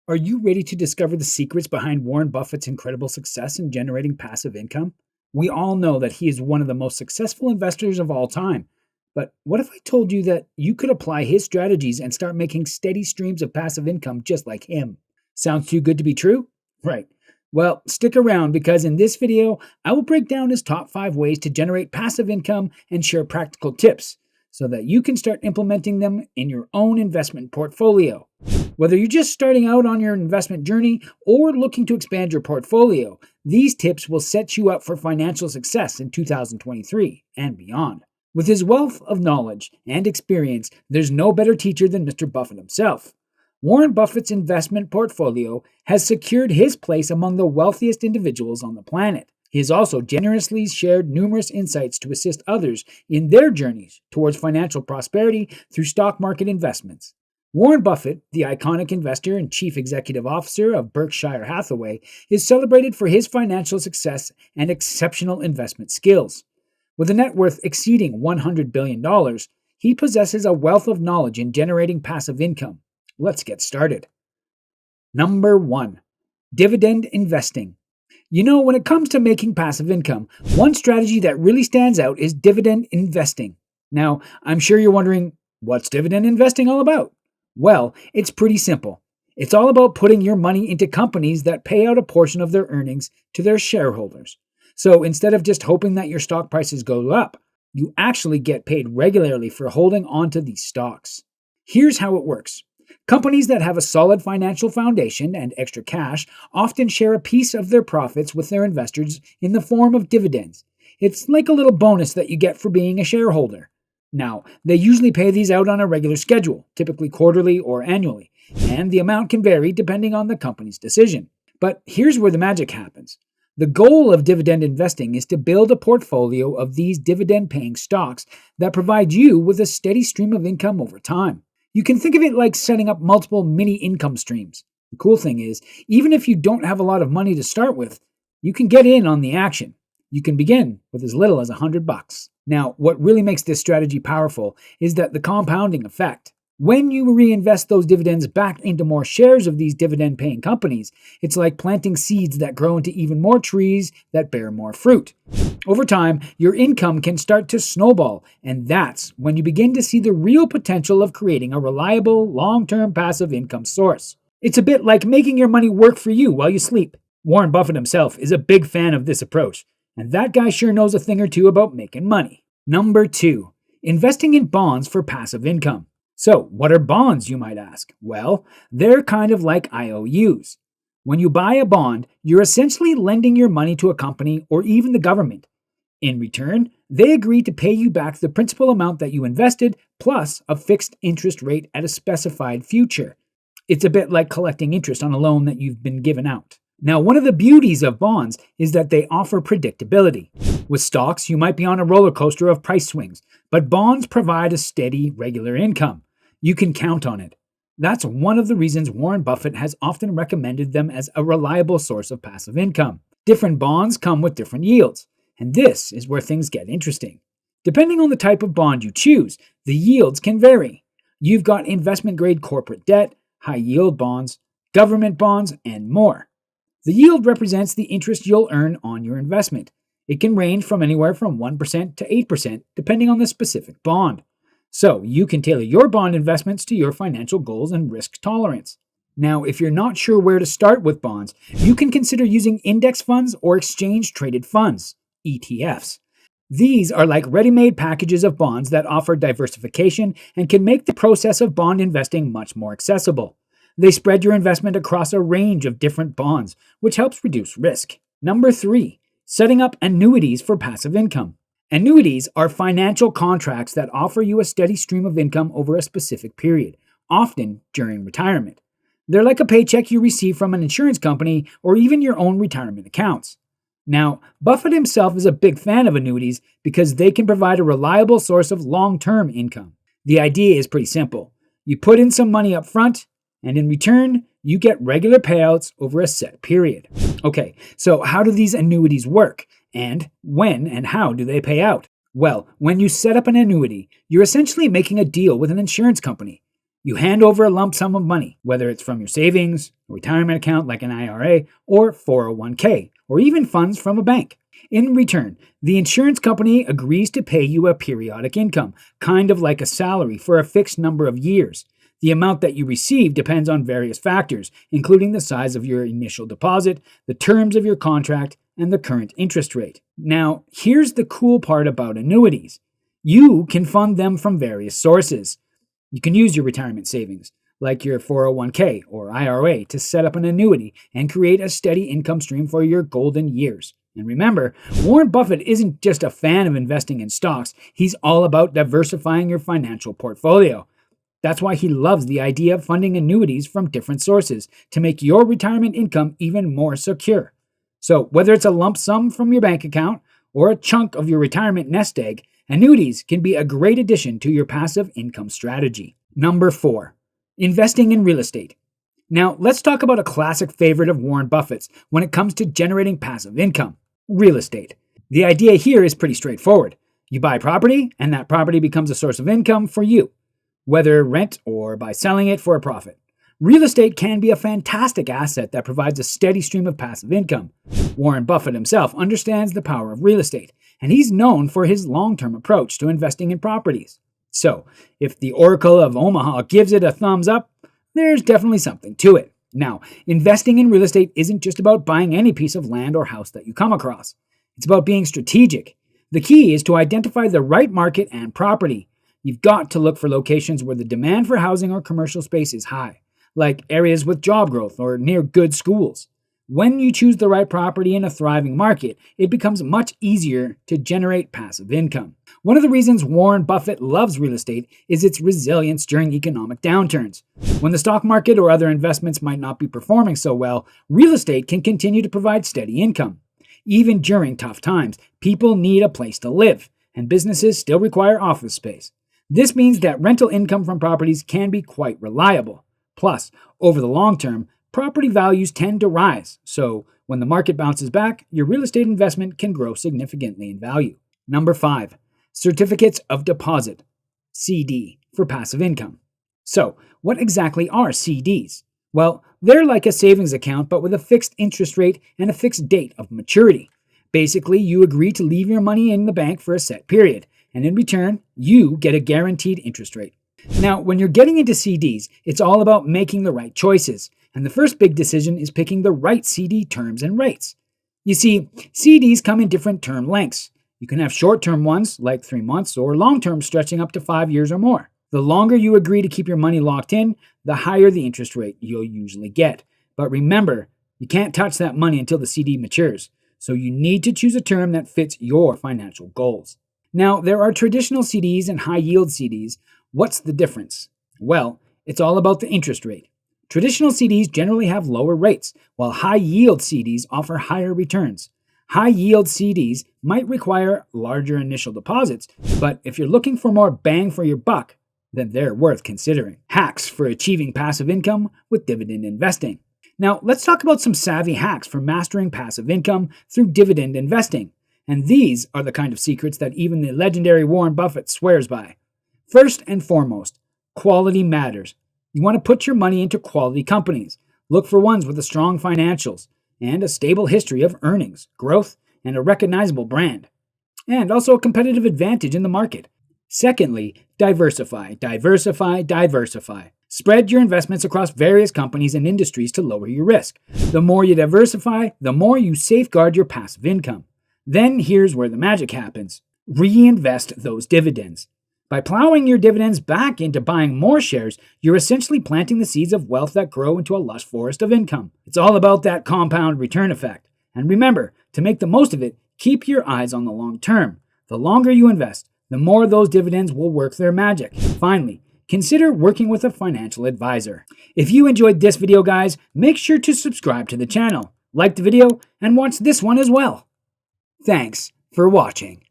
Are you ready to discover the secrets behind Warren Buffett's incredible success in generating passive income? We all know that he is one of the most successful investors of all time. But what if I told you that you could apply his strategies and start making steady streams of passive income just like him? Sounds too good to be true? Right. Well, stick around because in this video, I will break down his top 5 ways to generate passive income and share practical tips so that you can start implementing them in your own investment portfolio. Whether you're just starting out on your investment journey or looking to expand your portfolio, these tips will set you up for financial success in 2023 and beyond. With his wealth of knowledge and experience, there's no better teacher than Mr. Buffett himself. Warren Buffett's investment portfolio has secured his place among the wealthiest individuals on the planet. He has also generously shared numerous insights to assist others in their journeys towards financial prosperity through stock market investments. Warren Buffett, the iconic investor and chief executive officer of Berkshire Hathaway, is celebrated for his financial success and exceptional investment skills. With a net worth exceeding $100 billion, he possesses a wealth of knowledge in generating passive income. Let's get started. Number 1. Dividend investing. You know, when it comes to making passive income, one strategy that really stands out is dividend investing. Now, I'm sure you're wondering, what's dividend investing all about? Well, it's pretty simple. It's all about putting your money into companies that pay out a portion of their earnings to their shareholders. So instead of just hoping that your stock prices go up, you actually get paid regularly for holding onto these stocks. Here's how it works. Companies that have a solid financial foundation and extra cash often share a piece of their profits with their investors in the form of dividends. It's like a little bonus that you get for being a shareholder. Now, they usually pay these out on a regular schedule, typically quarterly or annually, and the amount can vary depending on the company's decision. But here's where the magic happens. The goal of dividend investing is to build a portfolio of these dividend-paying stocks that provide you with a steady stream of income over time. You can think of it like setting up multiple mini income streams. The cool thing is, even if you don't have a lot of money to start with, you can get in on the action. You can begin with as little as $100. Now, what really makes this strategy powerful is that the compounding effect. When you reinvest those dividends back into more shares of these dividend-paying companies, it's like planting seeds that grow into even more trees that bear more fruit. Over time, your income can start to snowball, and that's when you begin to see the real potential of creating a reliable, long-term passive income source. It's a bit like making your money work for you while you sleep. Warren Buffett himself is a big fan of this approach, and that guy sure knows a thing or two about making money. Number 2. Investing in bonds for passive income. So, what are bonds, you might ask? Well, they're kind of like IOUs. When you buy a bond, you're essentially lending your money to a company or even the government. In return, they agree to pay you back the principal amount that you invested plus a fixed interest rate at a specified future. It's a bit like collecting interest on a loan that you've been given out. Now, one of the beauties of bonds is that they offer predictability. With stocks, you might be on a roller coaster of price swings, but bonds provide a steady, regular income. You can count on it. That's one of the reasons Warren Buffett has often recommended them as a reliable source of passive income. Different bonds come with different yields, and this is where things get interesting. Depending on the type of bond you choose, the yields can vary. You've got investment-grade corporate debt, high-yield bonds, government bonds, and more. The yield represents the interest you'll earn on your investment. It can range from anywhere from 1% to 8%, depending on the specific bond. So, you can tailor your bond investments to your financial goals and risk tolerance. Now, if you're not sure where to start with bonds, you can consider using index funds or exchange-traded funds, ETFs. These are like ready-made packages of bonds that offer diversification and can make the process of bond investing much more accessible. They spread your investment across a range of different bonds, which helps reduce risk. Number 3. Setting up annuities for passive income. Annuities are financial contracts that offer you a steady stream of income over a specific period, often during retirement. They're like a paycheck you receive from an insurance company or even your own retirement accounts. Now, Buffett himself is a big fan of annuities because they can provide a reliable source of long-term income. The idea is pretty simple. You put in some money up front, and in return, you get regular payouts over a set period. Okay, so how do these annuities work? And when and how do they pay out? Well, when you set up an annuity, you're essentially making a deal with an insurance company. You hand over a lump sum of money, whether it's from your savings, a retirement account like an IRA, or 401k, or even funds from a bank. In return, the insurance company agrees to pay you a periodic income, kind of like a salary, for a fixed number of years. The amount that you receive depends on various factors, including the size of your initial deposit, the terms of your contract, and the current interest rate. Now, here's the cool part about annuities. You can fund them from various sources. You can use your retirement savings, like your 401k or IRA, to set up an annuity and create a steady income stream for your golden years. And remember, Warren Buffett isn't just a fan of investing in stocks, he's all about diversifying your financial portfolio. That's why he loves the idea of funding annuities from different sources to make your retirement income even more secure. So, whether it's a lump sum from your bank account or a chunk of your retirement nest egg, annuities can be a great addition to your passive income strategy. Number 4, investing in real estate. Now, let's talk about a classic favorite of Warren Buffett's when it comes to generating passive income: real estate. The idea here is pretty straightforward. You buy property, and that property becomes a source of income for you, whether rent or by selling it for a profit. Real estate can be a fantastic asset that provides a steady stream of passive income. Warren Buffett himself understands the power of real estate, and he's known for his long-term approach to investing in properties. So, if the Oracle of Omaha gives it a thumbs up, there's definitely something to it. Now, investing in real estate isn't just about buying any piece of land or house that you come across. It's about being strategic. The key is to identify the right market and property. You've got to look for locations where the demand for housing or commercial space is high, like areas with job growth or near good schools. When you choose the right property in a thriving market, it becomes much easier to generate passive income. One of the reasons Warren Buffett loves real estate is its resilience during economic downturns. When the stock market or other investments might not be performing so well, real estate can continue to provide steady income. Even during tough times, people need a place to live, and businesses still require office space. This means that rental income from properties can be quite reliable. Plus, over the long term, property values tend to rise, so when the market bounces back, your real estate investment can grow significantly in value. Number 5, certificates of deposit, CD, for passive income. So, what exactly are CDs? Well, they're like a savings account but with a fixed interest rate and a fixed date of maturity. Basically, you agree to leave your money in the bank for a set period, and in return, you get a guaranteed interest rate. Now, when you're getting into CDs, it's all about making the right choices, and the first big decision is picking the right CD terms and rates. You see, CDs come in different term lengths. You can have short-term ones, like 3 months, or long-term stretching up to 5 years or more. The longer you agree to keep your money locked in, the higher the interest rate you'll usually get. But remember, you can't touch that money until the CD matures, so you need to choose a term that fits your financial goals. Now, there are traditional CDs and high-yield CDs. What's the difference? Well, it's all about the interest rate. Traditional CDs generally have lower rates, while high-yield CDs offer higher returns. High-yield CDs might require larger initial deposits, but if you're looking for more bang for your buck, then they're worth considering. Hacks for achieving passive income with dividend investing. Now, let's talk about some savvy hacks for mastering passive income through dividend investing. And these are the kind of secrets that even the legendary Warren Buffett swears by. First and foremost, quality matters. You want to put your money into quality companies. Look for ones with a strong financials and a stable history of earnings, growth, and a recognizable brand. And also a competitive advantage in the market. Secondly, diversify. Spread your investments across various companies and industries to lower your risk. The more you diversify, the more you safeguard your passive income. Then here's where the magic happens. Reinvest those dividends. By plowing your dividends back into buying more shares, you're essentially planting the seeds of wealth that grow into a lush forest of income. It's all about that compound return effect. And remember, to make the most of it, keep your eyes on the long term. The longer you invest, the more those dividends will work their magic. Finally, consider working with a financial advisor. If you enjoyed this video, guys, make sure to subscribe to the channel, like the video, and watch this one as well. Thanks for watching.